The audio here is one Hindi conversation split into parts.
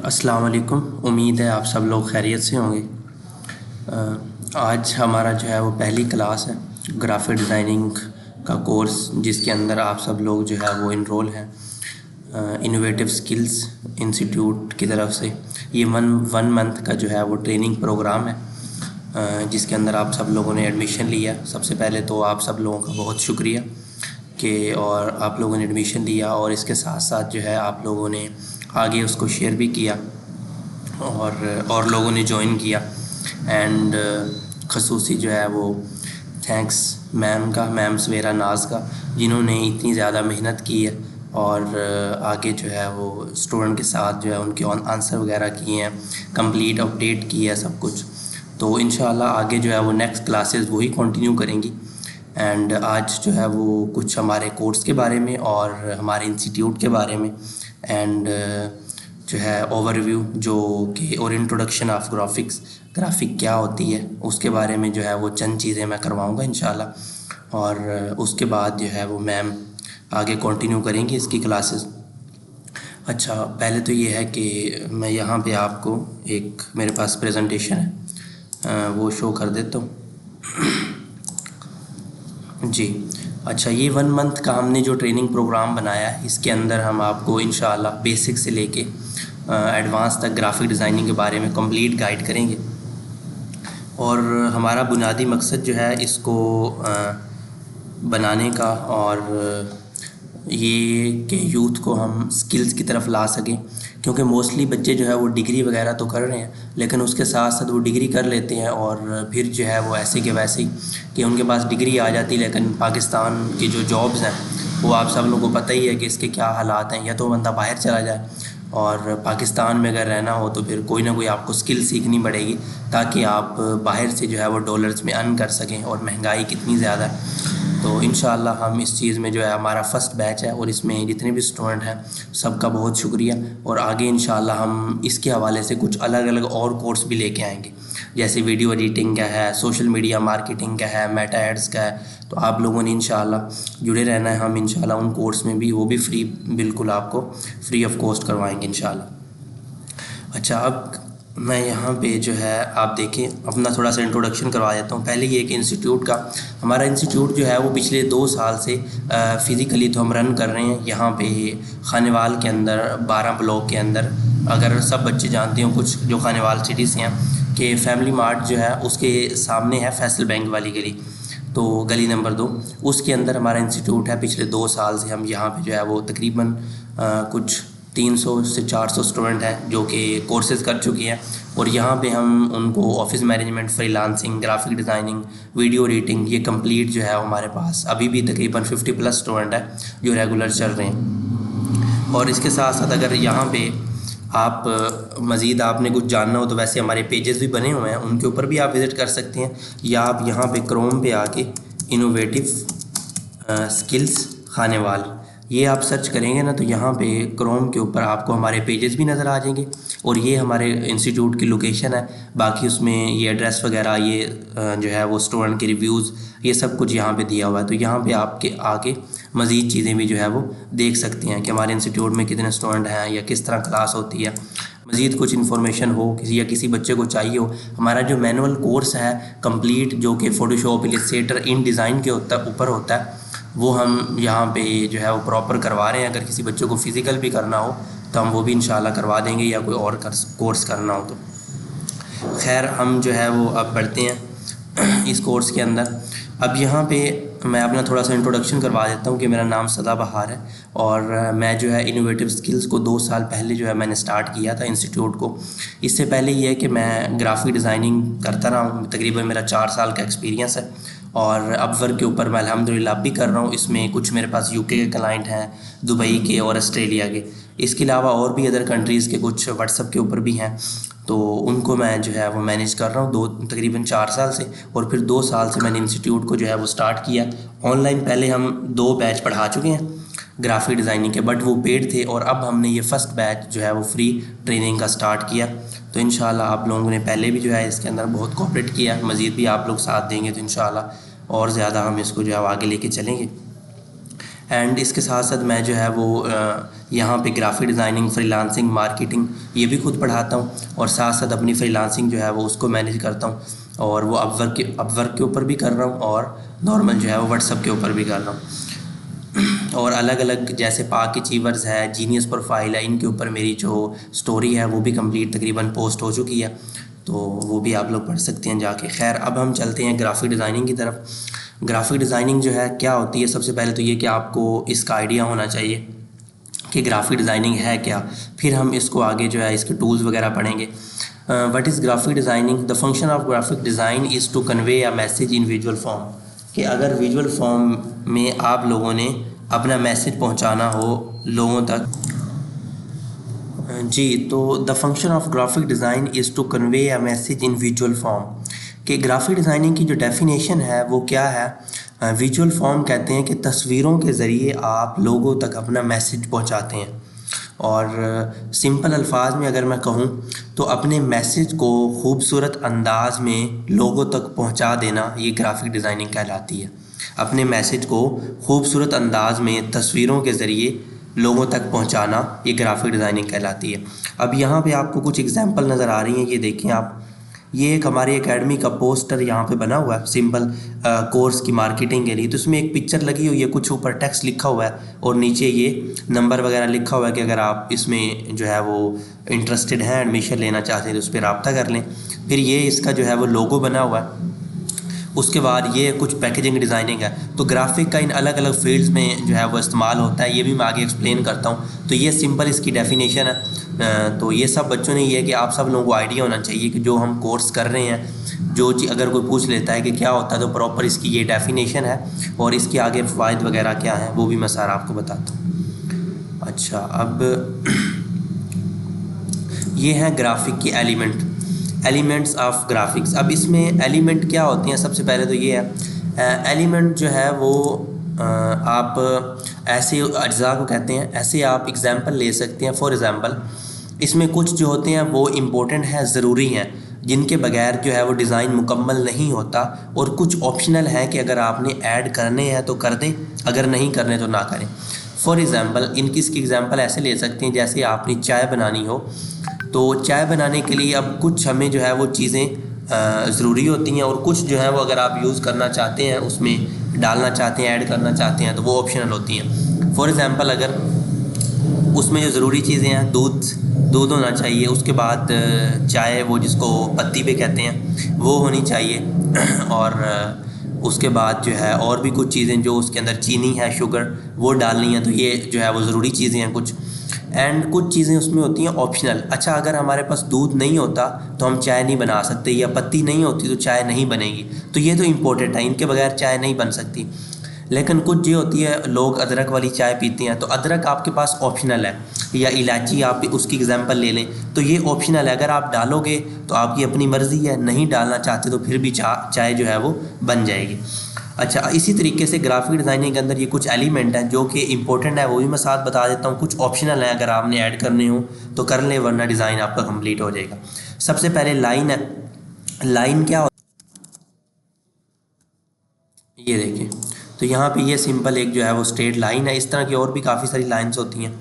अस्सलाम वालेकुम। उम्मीद है आप सब लोग खैरियत से होंगे। आज हमारा जो है वो पहली क्लास है ग्राफिक डिज़ाइनिंग का कोर्स, जिसके अंदर आप सब लोग जो है वो इनरोल हैं इनोवेटिव स्किल्स इंस्टीट्यूट की तरफ से। ये वन मंथ का जो है वो ट्रेनिंग प्रोग्राम है, जिसके अंदर आप सब लोगों ने एडमिशन लिया। सबसे पहले तो आप सब लोगों का बहुत शुक्रिया कि और आप लोगों ने एडमिशन लिया, और इसके साथ साथ जो है आप लोगों ने आगे उसको शेयर भी किया और लोगों ने ज्वाइन किया। एंड खसूसी जो है वो थैंक्स मैम सवेरा नाज का, जिन्होंने इतनी ज़्यादा मेहनत की है और आगे जो है वो स्टूडेंट के साथ जो है उनके आंसर वगैरह किए हैं, कंप्लीट अपडेट की है सब कुछ। तो इंशाल्लाह आगे जो है वो नेक्स्ट क्लासेस वही कंटिन्यू करेंगी। एंड आज जो है वो कुछ हमारे कोर्स के बारे में और हमारे इंस्टीट्यूट के बारे में एंड जो है ओवरव्यू जो कि और इंट्रोडक्शन ऑफ ग्राफिक क्या होती है उसके बारे में जो है वो चंद चीज़ें मैं करवाऊँगा इंशाल्लाह। और उसके बाद जो है वो मैम आगे कंटिन्यू करेंगी इसकी क्लासेस। अच्छा, पहले तो ये है कि मैं यहाँ पे आपको एक मेरे पास प्रेजेंटेशन है, वो शो कर देता हूँ जी। अच्छा, ये 1 मंथ का हमने जो ट्रेनिंग प्रोग्राम बनाया है, इसके अंदर हम आपको इंशाल्लाह बेसिक से लेके एडवांस तक ग्राफिक डिज़ाइनिंग के बारे में कंप्लीट गाइड करेंगे। और हमारा बुनियादी मकसद जो है इसको बनाने का और ये कि यूथ को हम स्किल्स की तरफ ला सकें, क्योंकि मोस्टली बच्चे जो है वो डिग्री वगैरह तो कर रहे हैं, लेकिन उसके साथ साथ वो डिग्री कर लेते हैं और फिर जो है वो ऐसे के वैसे ही कि उनके पास डिग्री आ जाती है, लेकिन पाकिस्तान की जो जॉब्स हैं वो आप सब लोगों को पता ही है कि इसके क्या हालात हैं। या तो बंदा बाहर चला जाए, और पाकिस्तान में अगर रहना हो तो फिर कोई ना कोई आपको स्किल सीखनी पड़ेगी, ताकि आप बाहर से जो है वो डॉलर्स में अर्न कर सकें। और महंगाई कितनी ज़्यादा है, तो इंशाल्लाह हम इस चीज़ में जो है हमारा फ़र्स्ट बैच है और इसमें जितने भी स्टूडेंट हैं सबका बहुत शुक्रिया। और आगे इंशाल्लाह हम इसके हवाले से कुछ अलग अलग और कोर्स भी लेके आएंगे, जैसे वीडियो एडिटिंग का है, सोशल मीडिया मार्केटिंग का है, मेटा एड्स का है। तो आप लोगों ने इंशाल्लाह जुड़े रहना है। हम इंशाल्लाह उन कोर्स में भी वो भी फ्री, बिल्कुल आपको फ्री ऑफ कॉस्ट करवाएंगे इंशाल्लाह। अच्छा, अब मैं यहाँ पे जो है आप देखें अपना थोड़ा सा इंट्रोडक्शन करवा देता हूँ। पहले ये कि इंस्टीट्यूट का, हमारा इंस्टीट्यूट जो है वो पिछले 2 साल से फ़िज़िकली तो हम रन कर रहे हैं यहाँ पे खानेवाल के अंदर 12 ब्लॉक के अंदर। अगर सब बच्चे जानते हो कुछ जो खानेवाल सिटी से हैं कि फैमिली मार्ट जो है उसके सामने है फैसल बैंक वाली गली, तो गली नंबर 2 उसके अंदर हमारा इंस्टीट्यूट है। पिछले 2 साल से हम यहाँ पे जो है वो तकरीबन कुछ 300 से 400 स्टूडेंट हैं जो कि कोर्सेज़ कर चुके हैं। और यहाँ पे हम उनको office management, freelancing, graphic designing, video editing, ये कंप्लीट जो है हमारे पास अभी भी तकरीबन 50+ स्टूडेंट हैं जो रेगुलर चल रहे हैं। और इसके साथ साथ अगर यहाँ पे आप मज़ीद आपने कुछ जानना हो तो वैसे हमारे पेजेस भी बने हुए हैं, उनके ऊपर भी आप विज़िट कर सकते हैं, या आप यहाँ पे क्रोम पे आके इनोवेटिव स्किल्स खानेवाल ये आप सर्च करेंगे ना, तो यहाँ पे क्रोम के ऊपर आपको हमारे पेजेस भी नज़र आ जाएंगे। और ये हमारे इंस्टीट्यूट की लोकेशन है। बाकी उसमें ये एड्रेस वगैरह, ये जो है वो स्टूडेंट के रिव्यूज़, ये सब कुछ यहाँ पे दिया हुआ है। तो यहाँ पे आपके आके मज़ीद चीज़ें भी जो है वो देख सकते हैं कि हमारे इंस्टीट्यूट में कितने स्टूडेंट हैं या किस तरह क्लास होती है। मज़ीद कुछ इन्फॉर्मेशन हो किसी या किसी बच्चे को चाहिए हो, हमारा जो मैनुअल कोर्स है कंप्लीट जो कि फ़ोटोशॉप, इलस्ट्रेटर, इन डिज़ाइन के ऊपर होता है, वो हम यहाँ पे जो है वो प्रॉपर करवा रहे हैं। अगर किसी बच्चे को फ़िज़िकल भी करना हो तो हम वो भी इंशाल्लाह करवा देंगे, या कोई और कोर्स करना हो तो। खैर, हम जो है वो अब बढ़ते हैं इस कोर्स के अंदर। अब यहाँ पे मैं अपना थोड़ा सा इंट्रोडक्शन करवा देता हूँ कि मेरा नाम सदाबहार है और मैं जो है इनोवेटिव स्किल्स को 2 साल पहले जो है मैंने स्टार्ट किया था इंस्टीट्यूट को। इससे पहले ये है कि मैं ग्राफिक डिज़ाइनिंग करता रहा हूँ, तकरीबन मेरा 4 साल का एक्सपीरियंस है। और अपवर्क के ऊपर मैं अल्हम्दुलिल्लाह भी कर रहा हूँ। इसमें कुछ मेरे पास यूके के क्लाइंट हैं, दुबई के और ऑस्ट्रेलिया के। इसके अलावा और भी अदर कंट्रीज़ के कुछ व्हाट्सएप के ऊपर भी हैं, तो उनको मैं जो है वो मैनेज कर रहा हूँ तकरीबन 4 साल से। और फिर 2 साल से मैंने इंस्टीट्यूट को जो है वो स्टार्ट किया ऑनलाइन। पहले हम 2 बैच पढ़ा चुके हैं ग्राफिक डिज़ाइनिंग के, बट वो पेड थे, और अब हमने ये फ़र्स्ट बैच जो है वो फ्री ट्रेनिंग का स्टार्ट किया। तो इंशाल्लाह आप लोगों ने पहले भी जो है इसके अंदर बहुत कोऑपरेट किया, मज़ीद भी आप लोग साथ देंगे तो इंशाल्लाह और ज़्यादा हम इसको जो है आगे लेके चलेंगे। एंड इसके साथ साथ मैं जो है वो यहाँ पे ग्राफिक डिज़ाइनिंग, फ्रीलांसिंग, मार्केटिंग ये भी खुद पढ़ाता हूँ और साथ साथ अपनी फ्रीलांसिंग जो है वो उसको मैनेज करता हूँ और वो अपवर्क के ऊपर भी कर रहा हूँ और नॉर्मल जो है वो व्हाट्सएप के ऊपर भी कर रहा हूँ। और अलग अलग जैसे पाक अचीवर्स है, जीनियस प्रोफाइल है, इनके ऊपर मेरी जो स्टोरी है वो भी कंप्लीट तकरीबन पोस्ट हो चुकी है, तो वो भी आप लोग पढ़ सकते हैं जाके। खैर अब हम चलते हैं ग्राफिक डिज़ाइनिंग की तरफ। ग्राफिक डिज़ाइनिंग जो है क्या होती है, सबसे पहले तो ये कि आपको इसका आइडिया होना चाहिए कि ग्राफिक डिज़ाइनिंग है क्या, फिर हम इसको आगे जो है इसके टूल्स वगैरह पढ़ेंगे। What is graphic designing? The function of graphic design is to convey a message in visual form, कि अगर विजुअल फॉर्म में आप लोगों ने अपना मैसेज पहुंचाना हो लोगों तक। जी, तो the function of graphic design is to convey a message in visual form, कि ग्राफिक डिज़ाइनिंग की जो डेफिनेशन है वो क्या है? विजुअल फॉर्म कहते हैं कि तस्वीरों के ज़रिए आप लोगों तक अपना मैसेज पहुंचाते हैं। और सिंपल अल्फाज में अगर मैं कहूँ तो अपने मैसेज को खूबसूरत अंदाज में लोगों तक पहुंचा देना, ये ग्राफिक डिज़ाइनिंग कहलाती है। अपने मैसेज को खूबसूरत अंदाज में तस्वीरों के ज़रिए लोगों तक पहुंचाना, ये ग्राफिक डिज़ाइनिंग कहलाती है। अब यहाँ पे आपको कुछ एग्जांपल नज़र आ रही हैं, ये देखें आप, ये एक हमारी एकेडमी का पोस्टर यहाँ पे बना हुआ है सिंपल कोर्स की मार्केटिंग के लिए। तो उसमें एक पिक्चर लगी हुई है, कुछ ऊपर टेक्स्ट लिखा हुआ है और नीचे ये नंबर वगैरह लिखा हुआ है कि अगर आप इसमें जो है वो इंटरेस्टेड हैं, एडमिशन लेना चाहते हैं तो उस पर रब्ता कर लें। फिर ये इसका जो है वो लोगो बना हुआ है। उसके बाद ये कुछ पैकेजिंग डिज़ाइनिंग है। तो ग्राफिक का इन अलग अलग फील्ड्स में जो है वो इस्तेमाल होता है, ये भी मैं आगे एक्सप्लेन करता हूँ। तो ये सिंपल इसकी डेफिनेशन है। तो ये सब बच्चों ने ये है कि आप सब लोगों को आइडिया होना चाहिए कि जो हम कोर्स कर रहे हैं, जो अगर कोई पूछ लेता है कि क्या होता है तो प्रॉपर इसकी ये डेफिनेशन है और इसके आगे फ़ायद वगैरह क्या हैं वो भी मैं सारा आपको बताता हूँ। अच्छा, अब ये हैं ग्राफिक की एलिमेंट्स ऑफ ग्राफिक्स। अब इसमें एलिमेंट क्या होते हैं? सबसे पहले तो ये है एलिमेंट जो है वो आप ऐसे अज्जा को कहते हैं। ऐसे आप एग्जांपल ले सकते हैं। फॉर एग्जांपल इसमें कुछ जो होते हैं वो इम्पोर्टेंट हैं, ज़रूरी हैं, जिनके बगैर जो है वो डिज़ाइन मुकम्मल नहीं होता, और कुछ ऑप्शनल हैं कि अगर आपने ऐड करने हैं तो कर दें, अगर नहीं करने तो ना करें। फॉर एग्ज़ाम्पल इसकी एग्ज़ाम्पल ऐसे ले सकते हैं, जैसे आपने चाय बनानी हो तो चाय बनाने के लिए अब कुछ हमें जो है वो चीज़ें ज़रूरी होती हैं और कुछ जो है वो अगर आप यूज़ करना चाहते हैं, उसमें डालना चाहते हैं, ऐड करना चाहते हैं तो वो ऑप्शनल होती हैं। फॉर एग्ज़ाम्पल अगर उसमें जो ज़रूरी चीज़ें हैं, दूध होना चाहिए, उसके बाद चाय वो जिसको पत्ती पे कहते हैं वो होनी चाहिए, और उसके बाद जो है और भी कुछ चीज़ें जो उसके अंदर चीनी है, शुगर, वो डालनी है। तो ये जो है वो ज़रूरी चीज़ें हैं कुछ, एंड कुछ चीज़ें उसमें होती हैं ऑप्शनल। अच्छा, अगर हमारे पास दूध नहीं होता तो हम चाय नहीं बना सकते, या पत्ती नहीं होती तो चाय नहीं बनेगी। तो ये तो इम्पोर्टेंट है, इनके बगैर चाय नहीं बन सकती। लेकिन कुछ जो होती है, लोग अदरक वाली चाय पीते हैं, तो अदरक आपके पास ऑप्शनल है, या इलायची आप उसकी एग्जांपल ले लें तो ये ऑप्शनल है। अगर आप डालोगे तो आपकी अपनी मर्ज़ी है, नहीं डालना चाहते तो फिर भी चाय जो है वो बन जाएगी। अच्छा, इसी तरीके से ग्राफिक डिज़ाइनिंग के अंदर ये कुछ एलिमेंट हैं जो कि इंपॉर्टेंट है, वो भी मैं साथ बता देता हूँ। कुछ ऑप्शनल हैं, अगर आपने ऐड करने हो तो कर लें, वरना डिज़ाइन आपका कंप्लीट हो जाएगा। सबसे पहले लाइन है। लाइन क्या ये देखिए, तो यहाँ पे ये सिंपल एक जो है वो स्ट्रेट लाइन है। इस तरह की और भी काफ़ी सारी लाइंस होती हैं,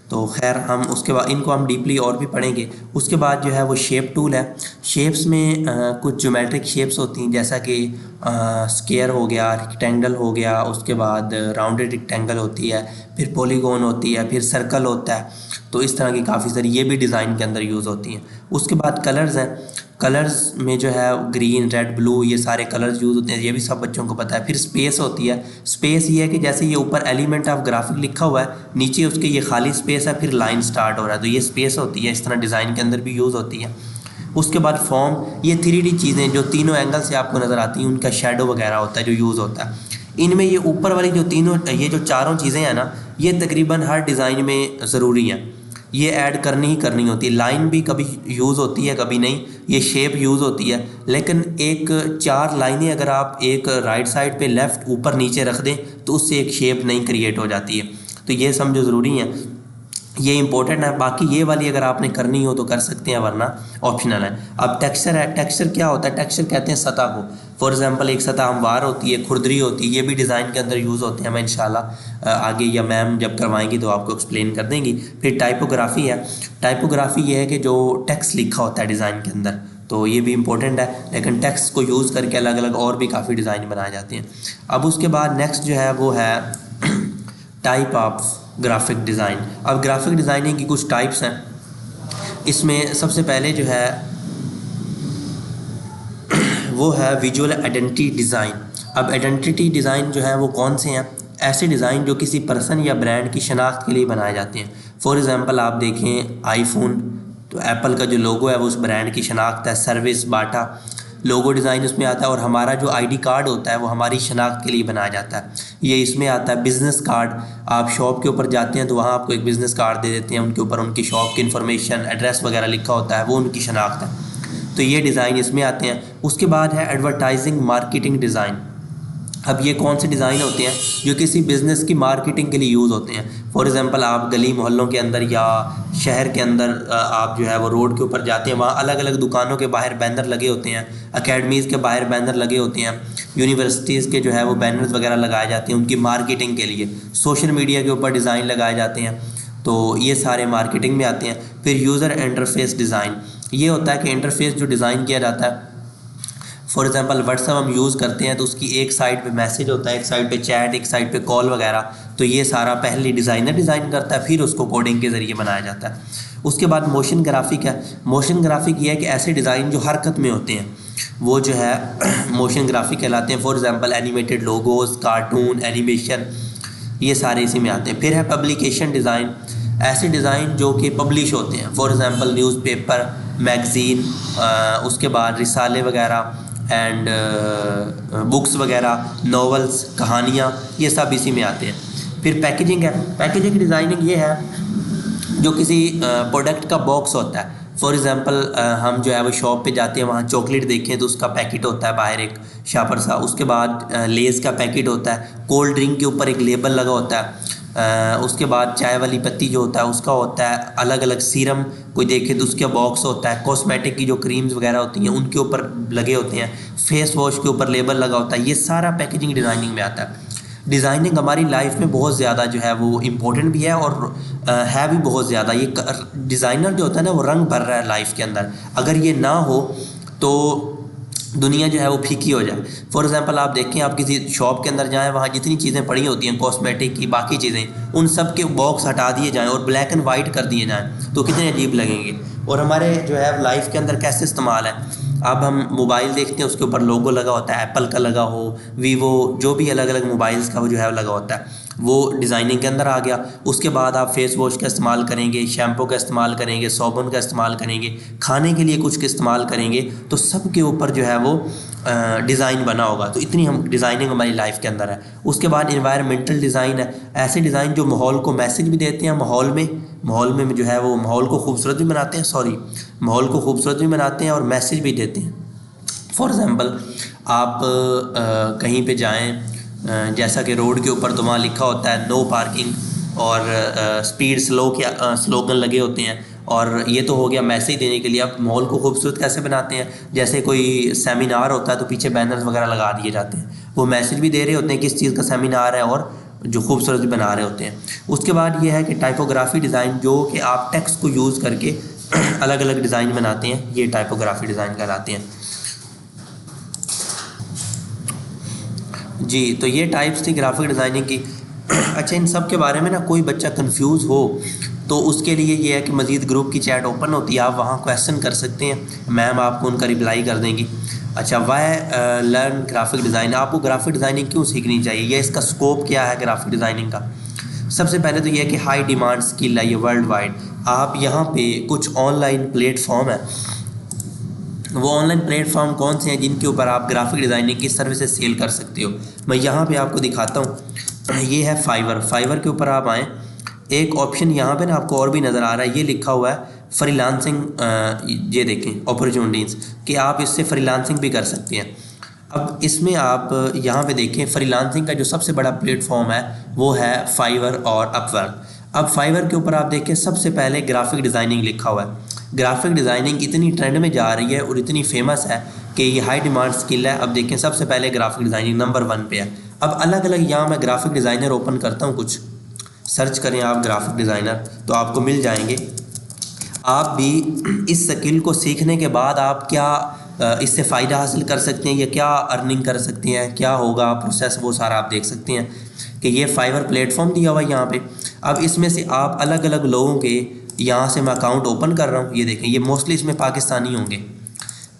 तो खैर हम उसके बाद इनको हम डीपली और भी पढ़ेंगे। उसके बाद जो है वो शेप टूल है। शेप्स में कुछ ज्योमेट्रिक शेप्स होती हैं, जैसा कि स्क्वायर हो गया, रेक्टेंगल हो गया, उसके बाद राउंडेड रेक्टेंगल होती है, फिर पॉलीगॉन होती है, फिर सर्कल होता है। तो इस तरह की काफ़ी सारी ये भी डिज़ाइन के अंदर यूज़ होती हैं। उसके बाद कलर्स हैं। कलर्स में जो है ग्रीन, रेड, ब्लू, ये सारे कलर्स यूज़ होते हैं, ये भी सब बच्चों को पता है। फिर स्पेस होती है। स्पेस ये है कि जैसे ये ऊपर एलिमेंट ऑफ ग्राफिक लिखा हुआ है, नीचे उसके ये खाली स्पेस है, फिर लाइन स्टार्ट हो रहा है, तो ये स्पेस होती है। इस तरह डिज़ाइन के अंदर भी यूज़ होती है। उसके बाद फॉर्म, ये 3D चीज़ें जो तीनों एंगल से आपको नज़र आती हैं, उनका शेडो वगैरह होता है जो यूज़ होता है। इनमें ये ऊपर वाली ये जो चारों चीज़ें हैं ना, ये तकरीबन हर डिज़ाइन में ज़रूरी हैं, ये ऐड करनी ही करनी होती है। लाइन भी कभी यूज़ होती है, कभी नहीं। ये शेप यूज़ होती है, लेकिन एक 4 लाइनें अगर आप एक राइट साइड पे लेफ़्ट ऊपर नीचे रख दें तो उससे एक शेप नहीं क्रिएट हो जाती है, तो ये समझो ज़रूरी है। ये इंपॉर्टेंट है। बाकी ये वाली अगर आपने करनी हो तो कर सकते हैं, वरना ऑप्शनल है। अब टेक्सचर है, टेक्सचर क्या होता है? टेक्सचर कहते हैं सतह को। फॉर एग्जांपल एक सतह हमवार होती है, खुरदरी होती है, ये भी डिज़ाइन के अंदर यूज़ होते हैं। मैं इंशाल्लाह आगे या मैम जब करवाएंगी तो आपको एक्सप्लेन कर देंगी। फिर टाइपोग्राफी है। टाइपोग्राफी ये है कि जो टेक्स्ट लिखा होता है डिज़ाइन के अंदर, तो ये भी इंपॉर्टेंट है। लेकिन टेक्स्ट को यूज़ करके अलग अलग और भी काफ़ी डिज़ाइन बनाए जाते हैं। अब उसके बाद नेक्स्ट जो है वो है टाइप ऑफ ग्राफिक डिज़ाइन। अब ग्राफिक डिज़ाइनिंग की कुछ टाइप्स हैं। इसमें सबसे पहले जो है वो है विजुअल आइडेंटिटी डिज़ाइन। अब आइडेंटिटी डिज़ाइन जो है वो कौन से हैं? ऐसे डिज़ाइन जो किसी पर्सन या ब्रांड की शनाख्त के लिए बनाए जाते हैं। फॉर एग्ज़ाम्पल आप देखें आईफोन, तो एप्पल का जो लोगो है वो उस ब्रांड की शनाख्त है। सर्विस, बाटा, लोगो डिज़ाइन उसमें आता है। और हमारा जो आईडी कार्ड होता है वो हमारी शनाख्त के लिए बनाया जाता है, ये इसमें आता है। बिज़नेस कार्ड, आप शॉप के ऊपर जाते हैं तो वहाँ आपको एक बिज़नेस कार्ड दे देते हैं, उनके ऊपर उनकी शॉप की इन्फॉर्मेशन, एड्रेस वगैरह लिखा होता है, वो उनकी शनाख्त है। तो ये डिज़ाइन इसमें आते हैं। उसके बाद है एडवर्टाइजिंग मार्केटिंग डिज़ाइन। अब ये कौन से डिज़ाइन होते हैं? जो किसी बिज़नेस की मार्केटिंग के लिए यूज़ होते हैं। फॉर एग्ज़ाम्पल आप गली मोहल्लों के अंदर या शहर के अंदर आप जो है वो रोड के ऊपर जाते हैं, वहाँ अलग अलग दुकानों के बाहर बैनर लगे होते हैं, अकेडमीज़ के बाहर बैनर लगे होते हैं, यूनिवर्सिटीज़ के जो है वो बैनर्स वगैरह लगाए जाते हैं उनकी मार्केटिंग के लिए। सोशल मीडिया के ऊपर डिज़ाइन लगाए जाते हैं, तो ये सारे मार्केटिंग में आते हैं। फिर यूज़र इंटरफेस डिज़ाइन, ये होता है कि इंटरफेस जो डिज़ाइन किया जाता है। फॉर एग्जांपल व्हाट्सएप हम यूज़ करते हैं तो उसकी एक साइड पे मैसेज होता है, एक साइड पे चैट, एक साइड पे कॉल वगैरह। तो ये सारा पहले डिज़ाइनर डिज़ाइन करता है, फिर उसको कोडिंग के ज़रिए बनाया जाता है। उसके बाद मोशन ग्राफिक है। मोशन ग्राफिक ये है कि ऐसे डिज़ाइन जो हरकत में होते हैं वो जो है मोशन ग्राफिक कहलाते हैं। For example animated logos, cartoon, animation, ये सारे इसी में आते हैं। फिर है पब्लिकेशन डिज़ाइन, ऐसे डिज़ाइन जो कि पब्लिश होते हैं। फॉर एग्जांपल न्यूज़पेपर, मैगज़ीन, उसके बाद रिसाले वगैरह एंड बुक्स वगैरह, नॉवेल्स, कहानियाँ, ये सब इसी में आते हैं। फिर पैकेजिंग है। पैकेजिंग डिज़ाइनिंग ये है जो किसी प्रोडक्ट का बॉक्स होता है। फॉर एग्ज़ाम्पल हम जो है वो शॉप पे जाते हैं, वहाँ चॉकलेट देखें तो उसका पैकेट होता है बाहर एक शापर सा। उसके बाद लेज़ का पैकेट होता है, कोल्ड ड्रिंक के ऊपर एक लेबल लगा होता है। उसके बाद चाय वाली पत्ती जो होता है उसका होता है अलग अलग। सीरम कोई देखे तो उसका बॉक्स होता है। कॉस्मेटिक की जो क्रीम्स वगैरह होती हैं उनके ऊपर लगे होते हैं। फेस वॉश के ऊपर लेबल लगा होता है। ये सारा पैकेजिंग डिज़ाइनिंग में आता है। डिज़ाइनिंग हमारी लाइफ में बहुत ज़्यादा जो है वो इम्पोर्टेंट भी है और है भी बहुत ज़्यादा। ये डिज़ाइनर जो होता है ना वो रंग भर रहा है लाइफ के अंदर। अगर ये ना हो तो दुनिया जो है वो फीकी हो जाए। फॉर एग्ज़ाम्पल आप देखें, आप किसी शॉप के अंदर जाएं, वहाँ जितनी चीज़ें पड़ी होती हैं कॉस्मेटिक की, बाकी चीज़ें, उन सब के बॉक्स हटा दिए जाएं और ब्लैक एंड वाइट कर दिए जाएं तो कितने अजीब लगेंगे। और हमारे जो है लाइफ के अंदर कैसे इस्तेमाल है, अब हम मोबाइल देखते हैं उसके ऊपर लोगो लगा होता है, एप्पल का लगा हो, वीवो, जो भी अलग अलग मोबाइल्स का वो जो है लगा होता है, वो डिज़ाइनिंग के अंदर आ गया। उसके बाद आप फेस वॉश का इस्तेमाल करेंगे, शैम्पू का इस्तेमाल करेंगे, साबुन का इस्तेमाल करेंगे, खाने के लिए कुछ का इस्तेमाल करेंगे, तो सब के ऊपर जो है वो डिज़ाइन बना होगा। तो इतनी हम डिज़ाइनिंग हमारी लाइफ के अंदर है। उसके बाद इन्वायरमेंटल डिज़ाइन है। ऐसे डिज़ाइन जो माहौल को मैसेज भी देते हैं, माहौल में जो है वो माहौल को खूबसूरत भी बनाते हैं, माहौल को खूबसूरत भी बनाते हैं और मैसेज भी देते हैं। फॉर एग्ज़ाम्पल आप कहीं पे जाएं, जैसा कि रोड के ऊपर तो वहाँ लिखा होता है नो पार्किंग और स्पीड स्लो के स्लोगन लगे होते हैं। और ये तो हो गया मैसेज देने के लिए। आप माहौल को खूबसूरत कैसे बनाते हैं, जैसे कोई सेमिनार होता है तो पीछे बैनर्स वगैरह लगा दिए जाते हैं, वो मैसेज भी दे रहे होते हैं किस चीज़ का सेमिनार है और जो खूबसूरत भी बना रहे होते हैं। उसके बाद ये है कि टाइपोग्राफी डिज़ाइन, जो कि आप टेक्स्ट को यूज़ करके अलग अलग डिज़ाइन बनाते हैं, ये टाइपोग्राफी डिज़ाइन कहलाते हैं जी। तो ये टाइप्स थी ग्राफिक डिज़ाइनिंग की। अच्छा, इन सब के बारे में ना कोई बच्चा कंफ्यूज हो तो उसके लिए ये है कि मज़ीद ग्रुप की चैट ओपन होती है, आप वहाँ क्वेश्चन कर सकते हैं, मैम आपको उनका रिप्लाई कर देंगी। अच्छा, वाई लर्न ग्राफिक डिज़ाइन, आपको ग्राफिक डिज़ाइनिंग क्यों सीखनी चाहिए, या इसका स्कोप क्या है ग्राफिक डिज़ाइनिंग का। सबसे पहले तो ये है कि हाई डिमांड स्किल है ये वर्ल्ड वाइड। आप यहाँ पे कुछ ऑनलाइन प्लेटफॉर्म है, वो ऑनलाइन प्लेटफॉर्म कौन से हैं जिनके ऊपर आप ग्राफिक डिज़ाइनिंग की सर्विसेज सेल कर सकते हो। मैं यहाँ पे आपको दिखाता हूँ, ये है फाइवर के ऊपर आप आएँ। एक ऑप्शन यहाँ पे ना आपको और भी नज़र आ रहा है, ये लिखा हुआ है फ्रीलांसिंग। ये देखें अपॉर्चुनिटीज़ कि आप इससे फ्रीलांसिंग भी कर सकते हैं। अब इसमें आप यहाँ पे देखें फ्रीलांसिंग का जो सबसे बड़ा प्लेटफॉर्म है वो है फाइवर और अपवर्क। अब फाइवर के ऊपर आप देखें सबसे पहले ग्राफिक डिज़ाइनिंग लिखा हुआ है। ग्राफिक डिज़ाइनिंग इतनी ट्रेंड में जा रही है और इतनी फेमस है कि ये हाई डिमांड स्किल है। अब देखें सबसे पहले ग्राफिक डिज़ाइनिंग नंबर 1 पे है। अब अलग अलग यहाँ मैं ग्राफिक डिज़ाइनर ओपन करता हूँ, कुछ सर्च करें आप ग्राफिक डिज़ाइनर तो आपको मिल जाएंगे। आप भी इस स्किल को सीखने के बाद आप क्या इससे फ़ायदा हासिल कर सकते हैं या क्या अर्निंग कर सकते हैं, क्या होगा प्रोसेस, वो सारा आप देख सकते हैं कि ये फाइवर प्लेटफॉर्म दिया हुआ है यहाँ पे। अब इसमें से आप अलग अलग लोगों के यहाँ से मैं अकाउंट ओपन कर रहा हूँ। ये देखें, ये मोस्टली इसमें पाकिस्तानी होंगे।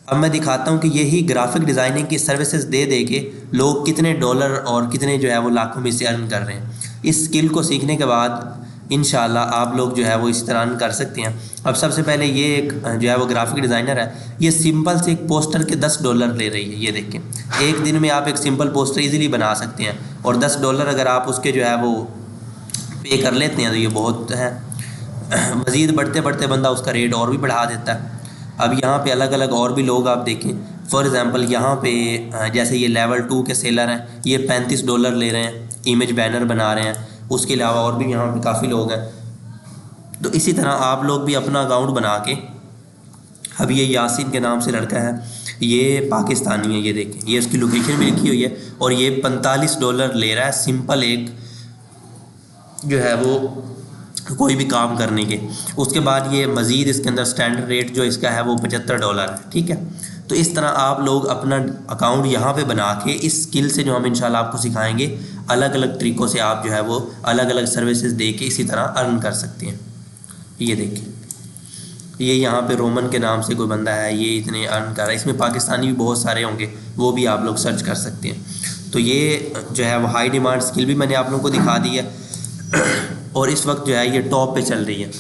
अब मैं दिखाता हूँ कि यही ग्राफिक डिज़ाइनिंग की सर्विसेज दे दे के लोग कितने डॉलर और कितने जो है वो लाखों में से अर्न कर रहे हैं। इस स्किल को सीखने के बाद इंशाल्लाह आप लोग जो है वो इस तरह अर्न कर सकते हैं। अब सबसे पहले ये एक जो है वो ग्राफिक डिज़ाइनर है, ये सिंपल से एक पोस्टर के $10 ले रही है। ये देखें, एक दिन में आप एक सिंपल पोस्टर ईजिली बना सकते हैं और $10 अगर आप उसके जो है वो पे कर लेते हैं तो ये बहुत है। मज़ीद बढ़ते बढ़ते बंदा उसका रेट और भी बढ़ा देता है। अब यहाँ पे अलग अलग और भी लोग आप देखें, फॉर एग्ज़ाम्पल यहाँ पे जैसे ये लेवल 2 के सेलर हैं, ये $35 ले रहे हैं, इमेज बैनर बना रहे हैं। उसके अलावा और भी यहाँ पे काफ़ी लोग हैं। तो इसी तरह आप लोग भी अपना अकाउंट बना के, अब ये यासीन के नाम से लड़का है, ये पाकिस्तानी है, ये देखें, ये इसकी लोकेशन भी लिखी हुई है और ये $45 ले रहा है सिंपल एक जो है वो कोई भी काम करने के। उसके बाद ये मज़ीद इसके अंदर स्टैंडर्ड रेट जो इसका है वो $75 है, ठीक है। तो इस तरह आप लोग अपना अकाउंट यहाँ पे बना के इस स्किल से जो हम इंशाल्लाह आपको सिखाएंगे, अलग अलग तरीक़ों से आप जो है वो अलग अलग सर्विसेज दे के इसी तरह अर्न कर सकते हैं। ये देखिए, ये यहाँ पे रोमन के नाम से कोई बंदा है, ये इतने अर्न कर रहा है। इसमें पाकिस्तानी भी बहुत सारे होंगे, वो भी आप लोग सर्च कर सकते हैं। तो ये जो है वो हाई डिमांड स्किल भी मैंने आप लोगों को दिखा दी है और इस वक्त जो है ये टॉप पे चल रही है।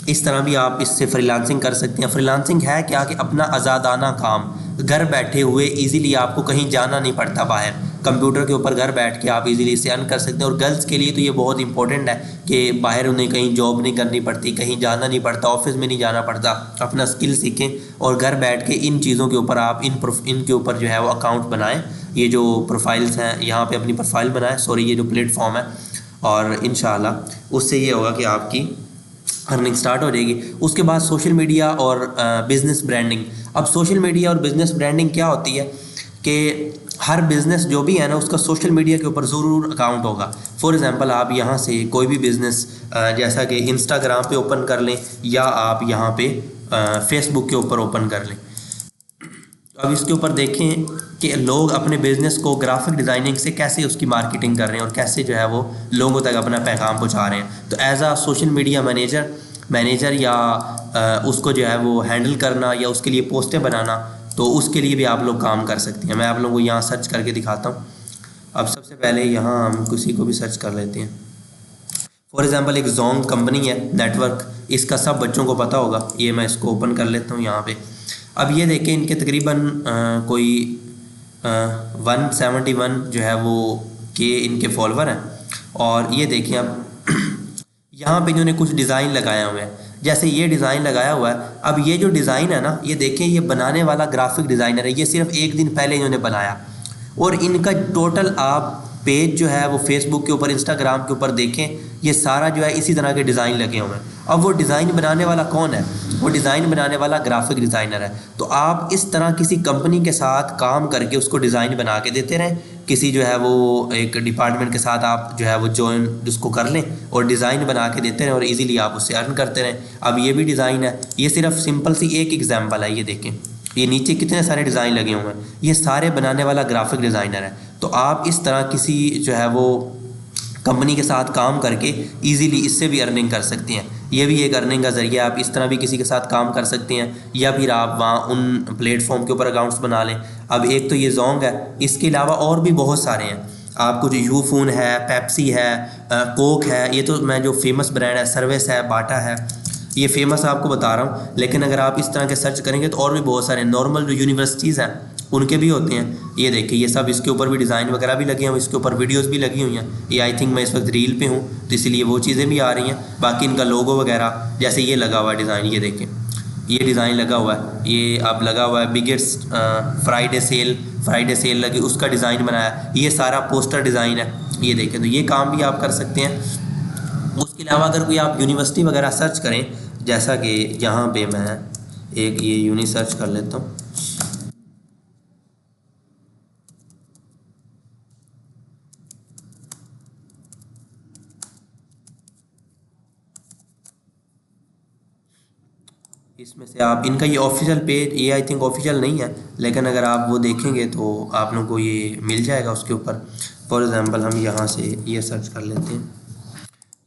इस तरह भी आप इससे फ्रीलांसिंग कर सकते हैं। फ्रीलांसिंग है क्या कि अपना आज़ादाना काम, घर बैठे हुए इजीली, आपको कहीं जाना नहीं पड़ता बाहर, कंप्यूटर के ऊपर घर बैठ के आप इजीली इसे अर्न कर सकते हैं। और गर्ल्स के लिए तो ये बहुत इंपॉर्टेंट है कि बाहर उन्हें कहीं जॉब नहीं करनी पड़ती, कहीं जाना नहीं पड़ता, ऑफिस में नहीं जाना पड़ता। अपना स्किल सीखें और घर बैठ के इन चीज़ों के ऊपर आप इनके ऊपर जो है वो अकाउंट बनाएँ। ये जो प्रोफाइल्स हैं यहाँ पर अपनी प्रोफाइल बनाएँ, सॉरी ये जो प्लेटफॉर्म है, और इंशाल्लाह उससे ये होगा कि आपकी अर्निंग स्टार्ट हो जाएगी। उसके बाद सोशल मीडिया और बिज़नेस ब्रांडिंग। अब सोशल मीडिया और बिज़नेस ब्रांडिंग क्या होती है कि हर बिज़नेस जो भी है ना उसका सोशल मीडिया के ऊपर ज़रूर अकाउंट होगा। फॉर एग्ज़ाम्पल आप यहाँ से कोई भी बिज़नेस जैसा कि इंस्टाग्राम पे ओपन कर लें या आप यहाँ पे फेसबुक के ऊपर ओपन कर लें। अब इसके ऊपर देखें कि लोग अपने बिज़नेस को ग्राफिक डिज़ाइनिंग से कैसे उसकी मार्केटिंग कर रहे हैं और कैसे जो है वो लोगों तक अपना पैगाम पहुंचा रहे हैं। तो एज आ सोशल मीडिया मैनेजर या उसको जो है वो हैंडल करना या उसके लिए पोस्टें बनाना, तो उसके लिए भी आप लोग काम कर सकते हैं। मैं आप लोगों को यहाँ सर्च करके दिखाता हूँ। अब सबसे पहले यहाँ हम किसी को भी सर्च कर लेते हैं। फॉर एग्ज़ाम्पल एक जोंग कंपनी है नेटवर्क, इसका सब बच्चों को पता होगा। ये मैं इसको ओपन कर लेता हूँ यहाँ पे। अब ये देखें, इनके तकरीबन कोई 171 जो है वो के इनके फॉलोवर हैं। और ये देखिए अब यहाँ पे इन्होंने कुछ डिज़ाइन लगाया हुआ है, जैसे ये डिज़ाइन लगाया हुआ है। अब ये जो डिज़ाइन है ना, ये देखें, ये बनाने वाला ग्राफिक डिज़ाइनर है, ये सिर्फ एक दिन पहले इन्होंने बनाया। और इनका टोटल आप पेज जो है वो फेसबुक के ऊपर, इंस्टाग्राम के ऊपर देखें, ये सारा जो है इसी तरह के डिज़ाइन लगे हुए हैं। अब वो डिज़ाइन बनाने वाला कौन है? वो डिज़ाइन बनाने वाला ग्राफिक डिज़ाइनर है। तो आप इस तरह किसी कंपनी के साथ काम करके उसको डिज़ाइन बना के देते रहें। किसी जो है वो एक डिपार्टमेंट के साथ आप जो है वो ज्वाइन उसको कर लें और डिज़ाइन बना के देते रहें और इजीली आप उससे अर्न करते रहें। अब ये भी डिज़ाइन है, ये सिर्फ सिंपल सी एक एग्जांपल है। ये देखें, ये नीचे कितने सारे डिज़ाइन लगे हुए हैं, ये सारे बनाने वाला ग्राफिक डिज़ाइनर है। तो आप इस तरह किसी जो है वो कंपनी के साथ काम करके इजीली इससे भी अर्निंग कर सकते हैं। ये भी एक अर्निंग का ज़रिया। आप इस तरह भी किसी के साथ काम कर सकते हैं या फिर आप वहाँ उन प्लेटफॉर्म के ऊपर अकाउंट्स बना लें। अब एक तो ये जोंग है, इसके अलावा और भी बहुत सारे हैं। आपको जो यूफोन है, पेप्सी है, कोक है, ये तो मैं जो फेमस ब्रांड है, सर्विस है, बाटा है, ये फेमस आपको बता रहा हूँ। लेकिन अगर आप इस तरह के सर्च करेंगे तो और भी बहुत सारे नॉर्मल जो यूनिवर्सिटीज़ हैं उनके भी होते हैं। ये देखिए, ये सब इसके ऊपर भी डिज़ाइन वगैरह भी लगे हैं, इसके ऊपर वीडियोस भी लगी हुई हैं। ये आई थिंक मैं इस वक्त रील पे हूँ तो इसलिए वो चीज़ें भी आ रही हैं। बाकी इनका लोगो वगैरह, जैसे ये लगा हुआ है डिज़ाइन, ये देखें, ये डिज़ाइन लगा हुआ है, ये अब लगा हुआ है बिगेस्ट फ्राइडे सेल लगी, उसका डिज़ाइन बनाया। ये सारा पोस्टर डिज़ाइन है, ये देखें। तो ये काम भी आप कर सकते हैं। उसके इसके अलावा अगर कोई आप यूनिवर्सिटी वगैरह सर्च करें, जैसा कि यहाँ पे मैं एक ये यूनि सर्च कर लेता हूँ। इसमें से आप इनका ये ऑफिशियल पेज, ये आई थिंक ऑफिशियल नहीं है, लेकिन अगर आप वो देखेंगे तो आप लोगों को ये मिल जाएगा उसके ऊपर। फॉर एग्ज़ाम्पल हम यहाँ से ये सर्च कर लेते हैं।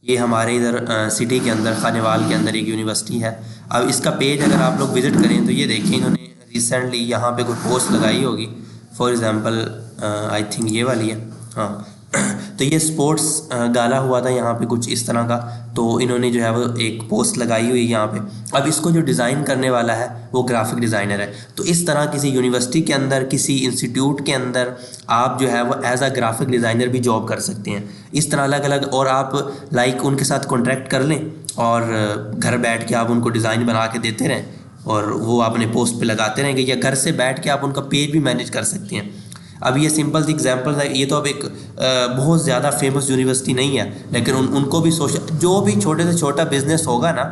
ये हमारे इधर सिटी के अंदर खानेवाल के अंदर एक यूनिवर्सिटी है। अब इसका पेज अगर आप लोग विज़िट करें तो ये देखें, इन्होंने रिसेंटली यहाँ पे कोई पोस्ट लगाई होगी। फॉर एग्ज़ाम्पल आई थिंक ये वाली है, हाँ। तो ये स्पोर्ट्स गाला हुआ था यहाँ पे कुछ इस तरह का, तो इन्होंने जो है वो एक पोस्ट लगाई हुई है यहाँ पे। अब इसको जो डिज़ाइन करने वाला है वो ग्राफिक डिज़ाइनर है। तो इस तरह किसी यूनिवर्सिटी के अंदर, किसी इंस्टीट्यूट के अंदर आप जो है वो एज अ ग्राफिक डिज़ाइनर भी जॉब कर सकते हैं। इस तरह अलग अलग, और आप लाइक उनके साथ कॉन्ट्रैक्ट कर लें और घर बैठ के आप उनको डिज़ाइन बना के देते रहें और वो अपने पोस्ट पे लगाते रहेंगे, या घर से बैठ के आप उनका पेज भी मैनेज कर सकते हैं। अब ये सिंपल सी एग्जांपल है, ये तो अब एक बहुत ज़्यादा फेमस यूनिवर्सिटी नहीं है, लेकिन उनको भी जो भी छोटे से छोटा बिजनेस होगा ना,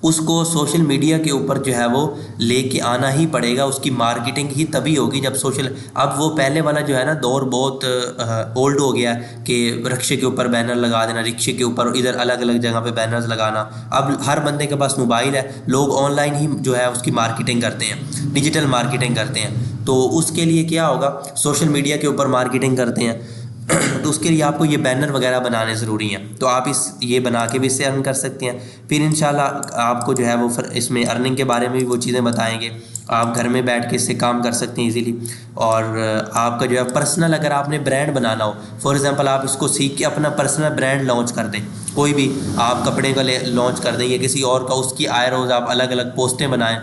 उसको सोशल मीडिया के ऊपर जो है वो लेके आना ही पड़ेगा। उसकी मार्केटिंग ही तभी होगी जब सोशल, अब वो पहले वाला जो है ना दौर बहुत ओल्ड हो गया कि रिक्शे के ऊपर बैनर लगा देना, रिक्शे के ऊपर इधर अलग अलग जगह पे बैनर्स लगाना। अब हर बंदे के पास मोबाइल है, लोग ऑनलाइन ही जो है उसकी मार्केटिंग करते हैं, डिजिटल मार्केटिंग करते हैं। तो उसके लिए क्या होगा, सोशल मीडिया के ऊपर मार्केटिंग करते हैं तो उसके लिए आपको ये बैनर वगैरह बनाने ज़रूरी हैं। तो आप ये बना के भी इससे अर्न कर सकते हैं। फिर इंशाल्लाह आपको जो है वो इसमें अर्निंग के बारे में भी वो चीज़ें बताएंगे। आप घर में बैठ के इससे काम कर सकते हैं इजीली। और आपका जो है पर्सनल, अगर आपने ब्रांड बनाना हो, फॉर एग्ज़ाम्पल आप इसको सीख के अपना पर्सनल ब्रांड लॉन्च कर दें, कोई भी आप कपड़े का लॉन्च कर दें या किसी और का, उसकी आए रोज़ आप अलग अलग पोस्टें बनाएँ।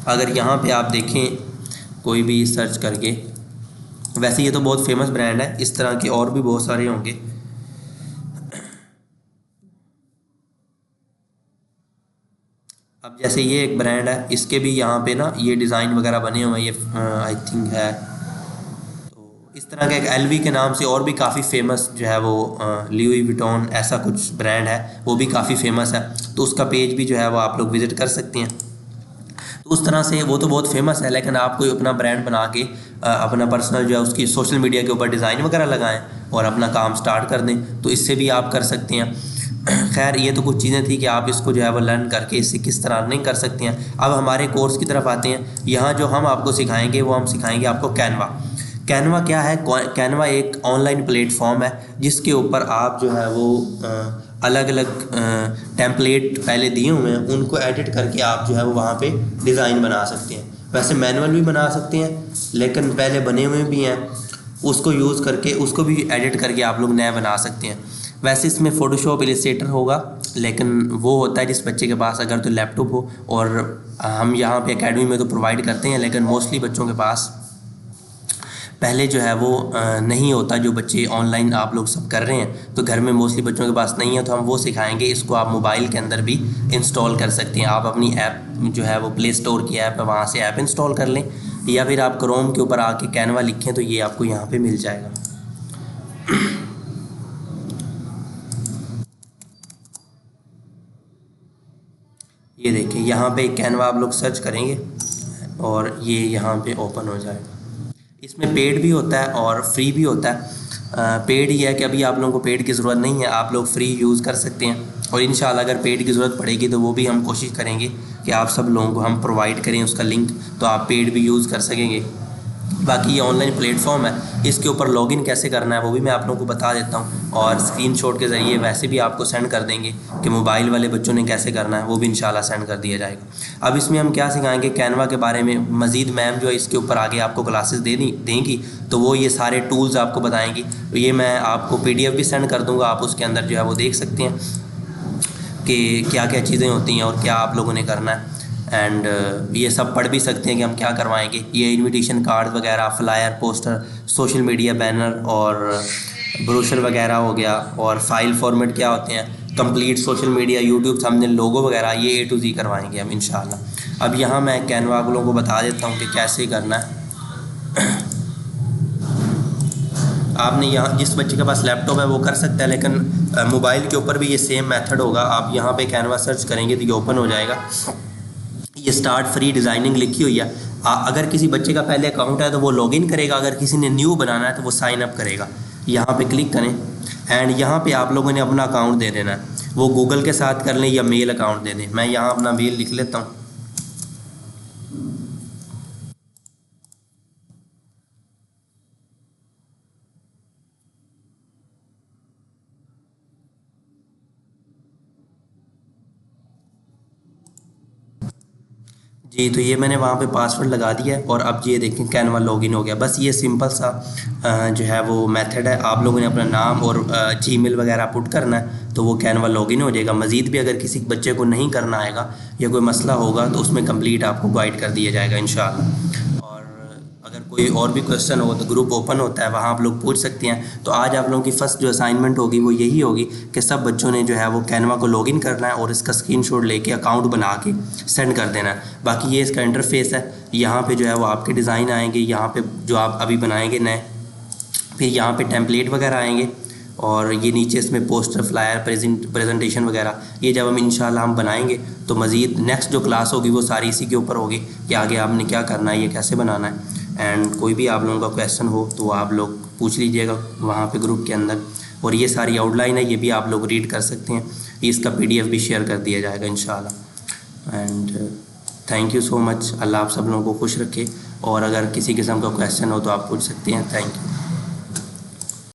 अगर यहाँ पर आप देखें कोई भी सर्च करके, वैसे ये तो बहुत फेमस ब्रांड है, इस तरह के और भी बहुत सारे होंगे। अब जैसे ये एक ब्रांड है, इसके भी यहाँ पे ना ये डिज़ाइन वगैरह बने हुए हैं, ये आई थिंक है। तो इस तरह के एक एलवी के नाम से और भी काफ़ी फेमस जो है वो लुई विटॉन ऐसा कुछ ब्रांड है, वो भी काफ़ी फेमस है। तो उसका पेज भी जो है वो आप लोग विज़िट कर सकते हैं। तो उस तरह से वो तो बहुत फेमस है, लेकिन आप कोई अपना ब्रांड बना के अपना पर्सनल जो है उसकी सोशल मीडिया के ऊपर डिज़ाइन वगैरह लगाएं और अपना काम स्टार्ट कर दें, तो इससे भी आप कर सकते हैं। खैर ये तो कुछ चीज़ें थी कि आप इसको जो है वो लर्न करके इससे किस तरह अर्निंग कर सकते हैं। अब हमारे कोर्स की तरफ आते हैं। यहाँ जो हम आपको सिखाएंगे वो हम सिखाएंगे आपको कैनवा। कैनवा क्या है? कैनवा एक ऑनलाइन प्लेटफॉर्म है जिसके ऊपर आप जो है वो अलग अलग टेम्पलेट पहले दिए हुए हैं, उनको एडिट करके आप जो है वो वहाँ पे डिज़ाइन बना सकते हैं। वैसे मैनुअल भी बना सकते हैं, लेकिन पहले बने हुए भी हैं, उसको यूज़ करके उसको भी एडिट करके आप लोग नया बना सकते हैं। वैसे इसमें फ़ोटोशॉप, इलस्ट्रेटर होगा, लेकिन वो होता है जिस बच्चे के पास अगर तो लैपटॉप हो, और हम यहाँ पे एकेडमी में तो प्रोवाइड करते हैं, लेकिन मोस्टली बच्चों के पास पहले जो है वो नहीं होता। जो बच्चे ऑनलाइन आप लोग सब कर रहे हैं तो घर में मोस्टली बच्चों के पास नहीं है, तो हम वो सिखाएंगे। इसको आप मोबाइल के अंदर भी इंस्टॉल कर सकते हैं। आप अपनी ऐप जो है वो प्ले स्टोर की ऐप है, वहाँ से ऐप इंस्टॉल कर लें, या फिर आप क्रोम के ऊपर आके कैनवा लिखें तो ये आपको यहाँ पे मिल जाएगा। ये देखिए यहाँ पे कैनवा आप लोग सर्च करेंगे और ये यहाँ पे ओपन हो जाएगा। इसमें पेड भी होता है और फ्री भी होता है। पेड ही है कि अभी आप लोगों को पेड की ज़रूरत नहीं है, आप लोग फ्री यूज़ कर सकते हैं, और इंशाल्लाह अगर पेड की ज़रूरत पड़ेगी तो वो भी हम कोशिश करेंगे कि आप सब लोगों को हम प्रोवाइड करें उसका लिंक, तो आप पेड भी यूज़ कर सकेंगे। बाकी ये ऑनलाइन प्लेटफॉर्म है, इसके ऊपर लॉगिन कैसे करना है वो भी मैं आप लोगों को बता देता हूँ, और स्क्रीनशॉट के ज़रिए वैसे भी आपको सेंड कर देंगे कि मोबाइल वाले बच्चों ने कैसे करना है, वो भी इंशाल्लाह सेंड कर दिया जाएगा। अब इसमें हम क्या सिखाएंगे कैनवा के बारे में मज़ीद, मैम जो है इसके ऊपर आगे आपको क्लासेस देंगी, तो वो ये सारे टूल्स आपको बताएंगी। तो ये मैं आपको PDF भी सेंड कर दूँगा, आप उसके अंदर जो है वो देख सकते हैं कि क्या क्या चीज़ें होती हैं और क्या आप लोगों ने करना है। एंड ये सब पढ़ भी सकते हैं कि हम क्या करवाएंगे। ये इनविटेशन कार्ड वगैरह, flyer, poster, social media banner और ब्रोशर वगैरह हो गया, और फाइल फॉर्मेट क्या होते हैं, complete social media, YouTube thumbnail, logo वगैरह, ये A to Z करवाएंगे हम इंशाल्लाह। अब यहाँ मैं कैनवा वालों को बता देता हूँ कि कैसे करना है। आपने यहाँ जिस बच्चे के पास लैपटॉप है वो कर सकता है, लेकिन मोबाइल के ऊपर भी ये सेम मेथड होगा। आप यहाँ पे कैनवा सर्च करेंगे तो ये ओपन हो जाएगा। ये स्टार्ट फ्री डिज़ाइनिंग लिखी हुई है। अगर किसी बच्चे का पहले अकाउंट है तो वो लॉगिन करेगा, अगर किसी ने न्यू बनाना है तो वो साइन अप करेगा। यहाँ पे क्लिक करें एंड यहाँ पे आप लोगों ने अपना अकाउंट दे देना है। वो गूगल के साथ कर लें या मेल अकाउंट दे दें। मैं यहाँ अपना मेल लिख लेता हूँ। जी, तो ये मैंने वहाँ पे पासवर्ड लगा दिया है और अब ये देखें कैनवा लॉगिन हो गया। बस ये सिंपल सा जो है वो मेथड है। आप लोगों ने अपना नाम और जीमेल वगैरह पुट करना है तो वो कैनवा लॉगिन हो जाएगा। मज़ीद भी अगर किसी बच्चे को नहीं करना आएगा या कोई मसला होगा तो उसमें कंप्लीट आपको गाइड कर दिया जाएगा इंशाअल्लाह। और अगर कोई और भी क्वेश्चन हो तो ग्रुप ओपन होता है, वहाँ आप लोग पूछ सकते हैं। तो आज आप लोगों की फ़र्स्ट जो असाइनमेंट होगी वो यही होगी कि सब बच्चों ने जो है वो कैनवा को लॉगिन करना है और इसका स्क्रीनशॉट लेके अकाउंट बना के सेंड कर देना है। बाकी ये इसका इंटरफेस है। यहाँ पे जो है वो आपके डिज़ाइन आएंगे, यहाँ पे जो आप अभी बनाएंगे नए, फिर यहाँ पे टेम्पलेट वगैरह आएंगे और ये नीचे इसमें पोस्टर, फ्लायर, प्रेजेंटेशन वगैरह। ये जब हम इंशाल्लाह हम बनाएंगे तो मज़ीद नेक्स्ट जो क्लास होगी वो सारी इसी के ऊपर होगी कि आगे आपने क्या करना है, ये कैसे बनाना है। एंड कोई भी आप लोगों का क्वेश्चन हो तो आप लोग पूछ लीजिएगा वहाँ पे ग्रुप के अंदर। और ये सारी आउटलाइन है, ये भी आप लोग रीड कर सकते हैं। इसका PDF भी शेयर कर दिया जाएगा इंशाल्लाह। And thank you so much. अल्लाह आप सब लोगों को खुश रखे। और अगर किसी किस्म का क्वेश्चन हो तो आप पूछ सकते हैं। Thank you.